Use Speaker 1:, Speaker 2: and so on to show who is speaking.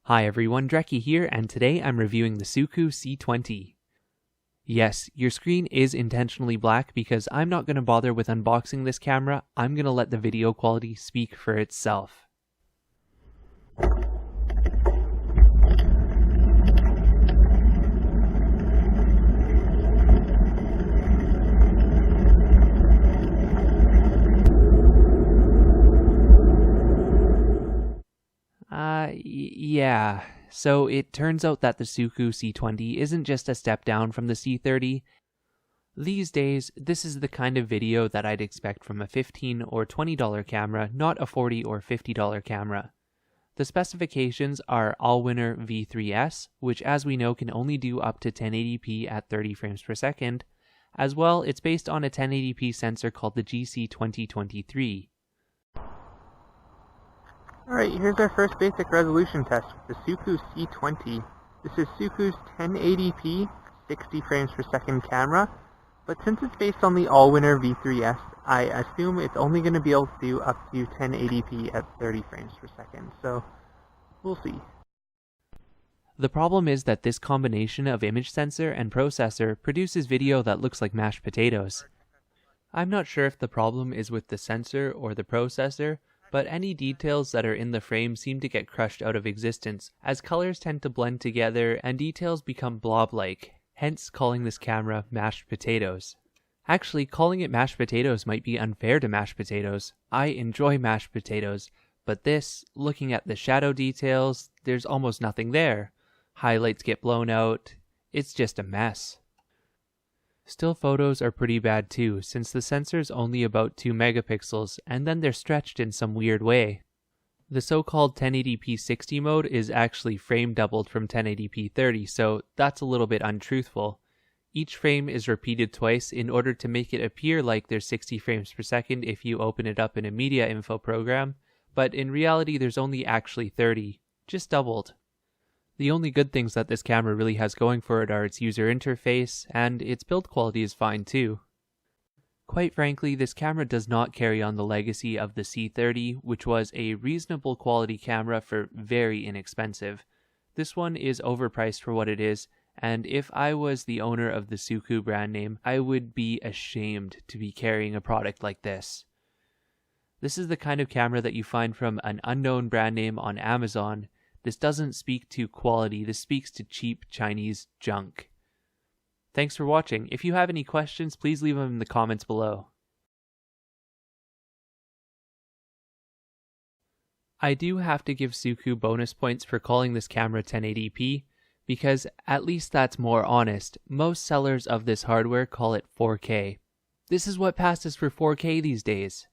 Speaker 1: Hi everyone, Drekkie here, and today I'm reviewing the SooCoo C20. Yes, your screen is intentionally black because I'm not going to bother with unboxing this camera. I'm going to let the video quality speak for itself. Yeah. So it turns out that the SooCoo C20 isn't just a step down from the C30. These days, this is the kind of video that I'd expect from a $15 or $20 camera, not a $40 or $50 camera. The specifications are Allwinner V3S, which as we know can only do up to 1080p at 30 frames per second. As well, it's based on a 1080p sensor called the GC2023.
Speaker 2: Alright, here's our first basic resolution test with the SooCoo C20. This is SooCoo's 1080p, 60 frames per second camera, but since it's based on the Allwinner V3S, I assume it's only going to be able to do up to 1080p at 30 frames per second, so we'll see.
Speaker 1: The problem is that this combination of image sensor and processor produces video that looks like mashed potatoes. I'm not sure if the problem is with the sensor or the processor, but any details that are in the frame seem to get crushed out of existence, as colors tend to blend together and details become blob-like, hence calling this camera mashed potatoes. Actually, calling it mashed potatoes might be unfair to mashed potatoes. I enjoy mashed potatoes, but this, looking at the shadow details, there's almost nothing there. Highlights get blown out. It's just a mess. Still photos are pretty bad too, since the sensor's only about 2 megapixels, and then they're stretched in some weird way. The so-called 1080p 60 mode is actually frame doubled from 1080p 30, so that's a little bit untruthful. Each frame is repeated twice in order to make it appear like there's 60 frames per second if you open it up in a media info program, but in reality there's only actually 30, just doubled. The only good things that this camera really has going for it are its user interface, and its build quality is fine too. Quite frankly, this camera does not carry on the legacy of the C30, which was a reasonable quality camera for very inexpensive. This one is overpriced for what it is, and if I was the owner of the SooCoo brand name, I would be ashamed to be carrying a product like this. This is the kind of camera that you find from an unknown brand name on Amazon. This doesn't speak to quality, this speaks to cheap Chinese junk. Thanks for watching. If you have any questions, please leave them in the comments below. I do have to give SooCoo bonus points for calling this camera 1080p, because at least that's more honest. Most sellers of this hardware call it 4K. This is what passes for 4K these days.